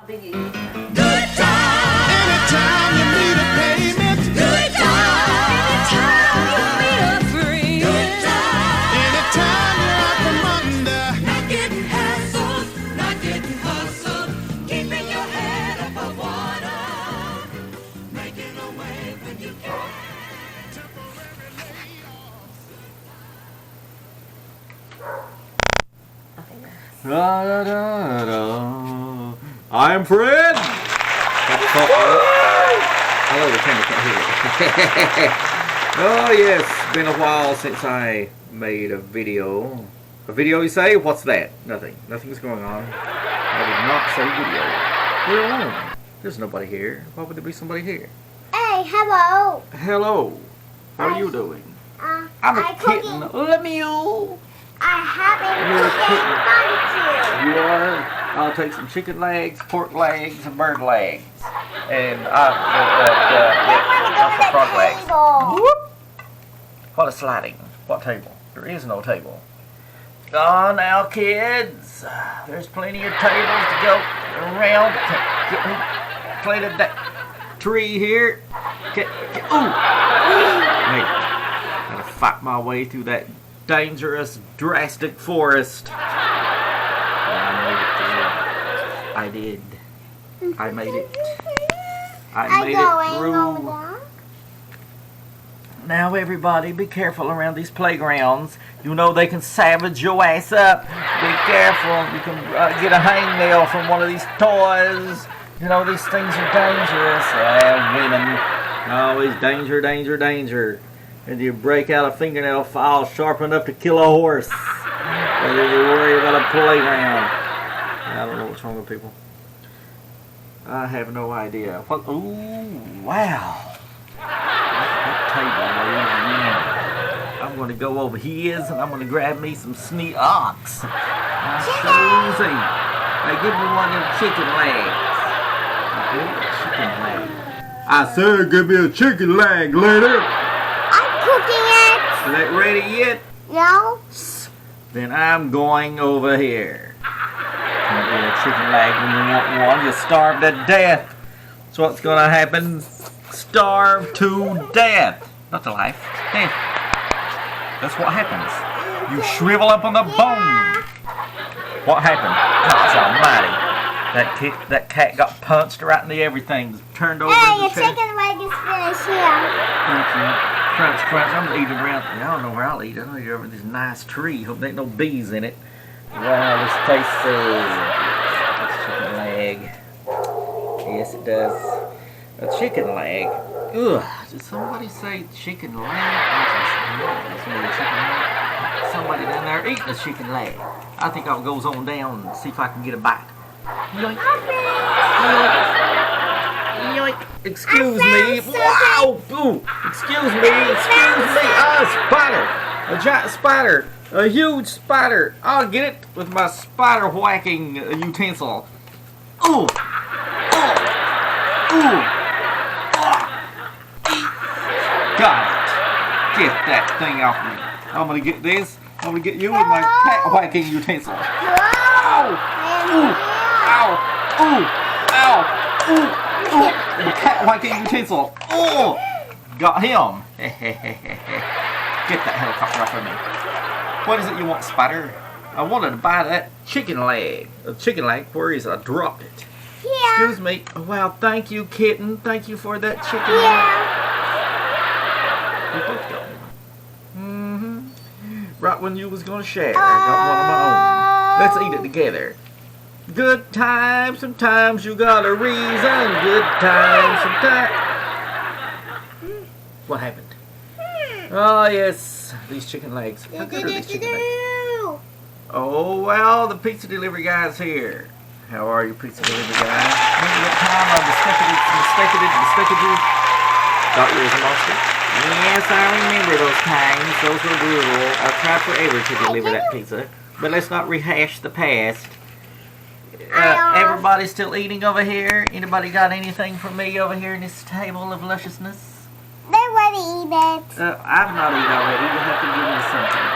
Biggie. Good time. Anytime you need a payment. Good time. Anytime you need a free. Good time. Anytime you're out from under. Not getting hassled. Not getting hustled. Keeping your head above water. Making a way when you can. Da, da, da, da. I'm Fred. Hello, the camera can't hear it. Oh yes, been a while since I made a video. A video, you say? What's that? Nothing. Nothing's going on. I did not say video. We're alone. There's nobody here. Why would there be somebody here? Hey, hello. Hello. How are you doing? I'm a kitten. Let me you. I You're a haven't kitten. You are. I'll take some chicken legs, pork legs, and bird legs, and frog legs. Whoop. What a sliding. What table? There is no table. Oh, now, kids. There's plenty of tables to go around. Play the tree here. Ooh. Hey, gotta fight my way through that dangerous, drastic forest. I did. I made it. I made it through. Now everybody be careful around these playgrounds. You know they can savage your ass up. Be careful. You can get a hangnail from one of these toys. You know these things are dangerous. Women. Always danger, danger, danger. And you break out a fingernail file sharp enough to kill a horse. Whether you worry about a playground. I don't know what's wrong with people. I have no idea. What? Ooh, wow. That table, I'm going to go over here and I'm going to grab me some ox. Susie, hey, give me one of them chicken legs. I said give me a chicken leg later. Cooking it. Is that ready yet? No. Then I'm going over here. Can't get a chicken leg when you want one. You starve to death. That's what's going to happen. Starve to death. Not to life. Death. That's what happens. You shrivel up on the bone. What happened? Gosh almighty. That cat got punched right in the everything. Turned over. Hey, your chicken leg is finished here. Thank you. Crunch, crunch. I'm gonna eat it around. I don't know where I'll eat it. I'll eat it over this nice tree. Hope there ain't no bees in it. Wow, this tasty. This chicken leg. Yes, it does. A chicken leg. Ugh. Did somebody say chicken leg? That's really a chicken leg. Somebody down there eating a chicken leg. I think I'll go on down and see if I can get a bite. Yoink. Yoink. Yoink. Excuse me. Wow. Ooh. Excuse me. Spider. A giant spider. A huge spider. I'll get it with my spider whacking utensil. Ooh. Ooh. Ooh. Got it. Get that thing off me. I'm gonna get this. I'm gonna get you with my cat whacking utensil. Ow. Ooh. Ow. Ooh. Ow. Ooh. Ooh. The cat whacking utensil. Oh. Got him. Get that helicopter off of me. What is it you want, Spider? I wanted to buy that chicken leg. A chicken leg? Where is it? I dropped it. Yeah. Excuse me. Wow, thank you, kitten. Thank you for that chicken leg. We both got one. Right when you was gonna share, I got one of my own. Let's eat it together. Good times, sometimes you got a reason. Good times, sometimes. What happened? Oh, yes. These chicken legs. How good are these chicken legs? Oh, well, the pizza delivery guy's here. How are you, pizza delivery guy? Remember that time I mistaken you? Thought you was a monster? Yes, I remember those times. Those were brutal. I've tried forever to deliver that pizza. But let's not rehash the past. Everybody still eating over here? Anybody got anything for me over here in this table of lusciousness? They're ready to eat it. I've not eaten already. You'll have to give me something.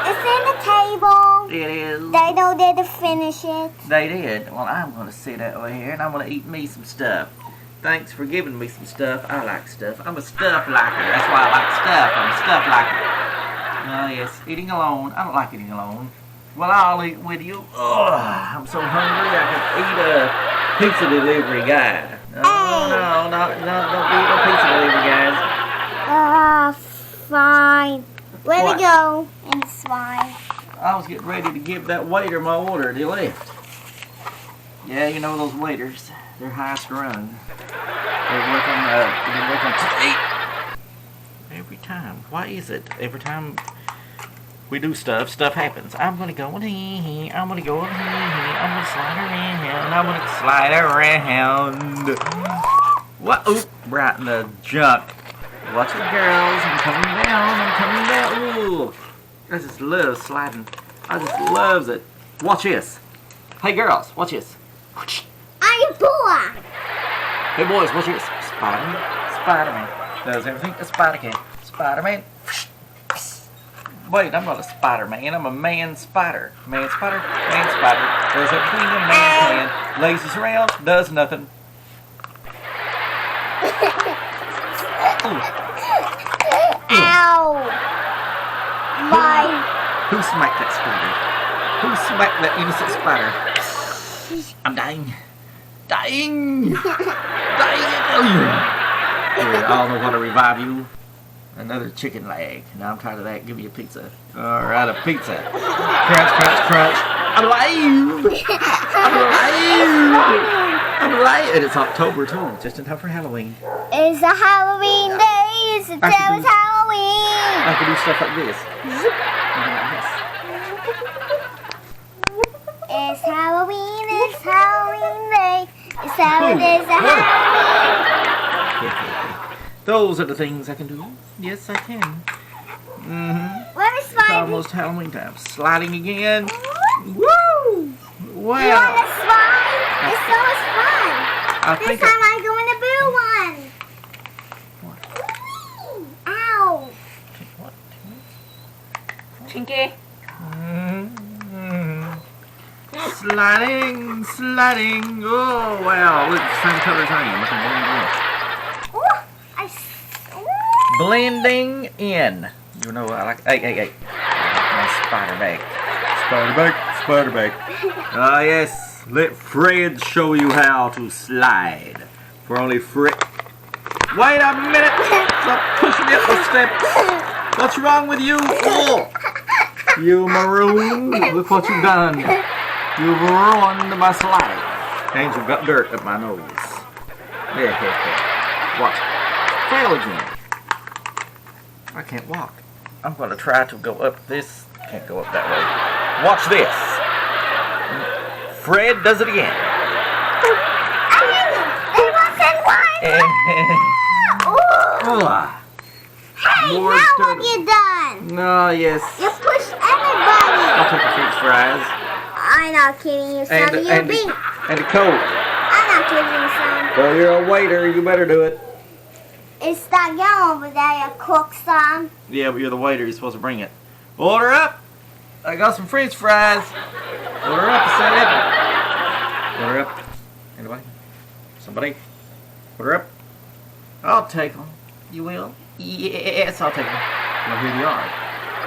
It's in the table. It is. They know they to finish it. They did. Well, I'm going to sit over here and I'm going to eat me some stuff. Thanks for giving me some stuff. I like stuff. I'm a stuff liker. That's why I like stuff. I'm a stuff liker. Oh, yes. Eating alone. I don't like eating alone. Well, I'll eat with you. Ugh, I'm so hungry I could eat a pizza delivery guy. No, don't be no pizza delivery guys. Fine. Let What? me go. It's fine. I was getting ready to give that waiter my order and he left. Yeah, you know those waiters. They're highest rung. They're working every time. Why is it? Every time we do stuff happens. I'm gonna go in here. I'm gonna go in here. I'm gonna slide around. I'm gonna slide around. What? Oop! Right in the junk. Watch it, girls. I'm coming down. I'm coming down. Ooh! I just love sliding. I just loves it. Watch this. Hey, girls. Watch this. I'm poor. Hey, boys. Watch this. Spider-Man. Spider-Man. Does everything a spider can. Spider-Man. Wait, I'm not a Spider-Man. I'm a man spider. Man spider. Man spider. Does everything a man can. Lazes around. Does nothing. Ow. My. Who smacked that spider? Who smacked that innocent spider? I'm dying. Dying. Dying. Here, I don't know how to revive you. Another chicken leg. Now I'm tired of that. Give me a pizza. Alright, a pizza. Crunch, crunch, crunch. I'm alive! I'm alive! I'm alive! And it's October too. Just in time for Halloween. It's a Halloween day. It's a day of Halloween. I can do stuff like this. It's Halloween. It's Halloween day. It's Halloween. It's a Halloween. Those are the things I can do. Yes, I can. Mm-hmm. Where is It's my? almost Halloween time. Sliding again. Woo! You Wow. want to slide? It's so much fun. I This think time I'm going to build one. What? Ow. What? Chinky. Mm-hmm. Sliding, sliding. Oh, wow. Look, same color as I am. Look, I'm Ooh, blending in. You know, I like. Hey. My spider bag. Spider bag, spider bag. Ah, yes. Let Fred show you how to slide. For only Fred. Wait a minute. Stop pushing me up the steps. What's wrong with you? Oh. You maroon. Look what you've done. You've ruined my slide. And you've got dirt up my nose. Yeah. Watch. Fail again. I can't walk. I'm going to try to go up this. Can't go up that way. Watch this. Fred does it again. It wasn't one. Ooh. Hey, More now dirt. what you done? No, yes. You pushed everybody. I'll take the French fries. I'm not kidding you, son. You beat. And the Coke. I'm not kidding you, son. Well, you're a waiter. You better do it. It's that yellow over there, you cook, son. Yeah, but you're the waiter. You're supposed to bring it. Order up. I got some French fries. Order up, I said. Order up. Anybody? Somebody? Order up. I'll take them. You will? Yes, I'll take them. Well, here they are.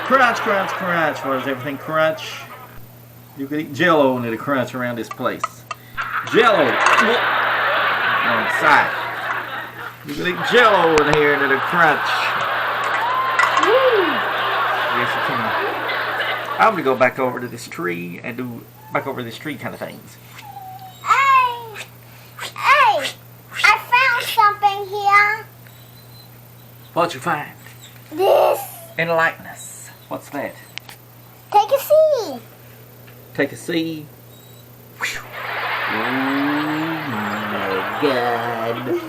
Crunch, crunch, crunch. What is everything crunch? You could eat Jell-O and it'll crunch around this place. Jell-O. On the side. You can eat Jell-O in here and it'll crunch. Woo! Yes, you can. I'm gonna go back over to this tree and do back over this tree kind of things. Hey! Hey! I found something here. What'd you find? This. Enlighten-us. What's that? Take a seat. Take a seat. Whew. Oh my God.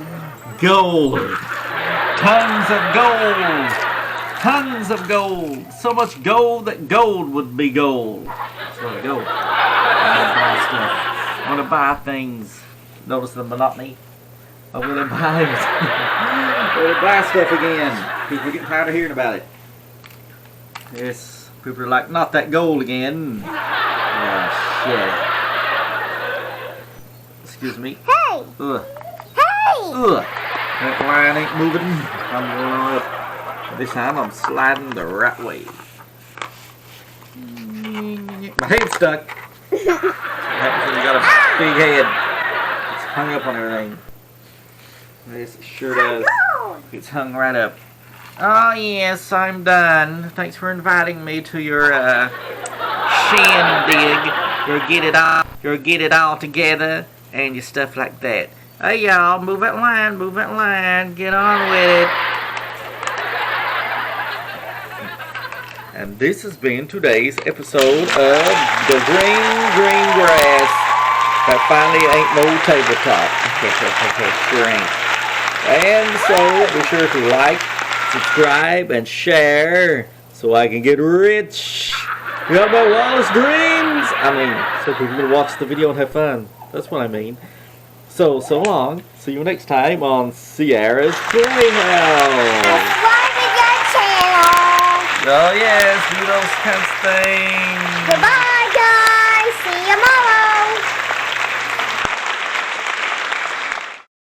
Gold. Tons of gold. Tons of gold. So much gold that gold would be gold. That's where I go. I want to buy stuff. I want to buy things. Notice the monotony. I want to buy it. I want to buy stuff again. People are getting tired of hearing about it. Yes. People are like, not that gold again. Yeah. Excuse me. Hey! Ugh. Hey! Ugh. That line ain't moving. I'm going up. This time I'm sliding the right way. My head's stuck. What happens when you got a big head? It's hung up on everything. This sure does. It's hung right up. Oh yes, I'm done. Thanks for inviting me to your shindig. You'll get it all together and your stuff like that. Hey y'all, move that line, get on with it. And this has been today's episode of The Green Grass. That finally ain't no tabletop. Sure ain't. And so, be sure to like, subscribe, and share so I can get rich. You got my wildest dreams. I mean, so people can watch the video and have fun. That's what I mean. So long. See you next time on Sierra's Playhouse. Subscribe to your channel. Oh yes, do those kinds of things. Goodbye, guys. See you tomorrow.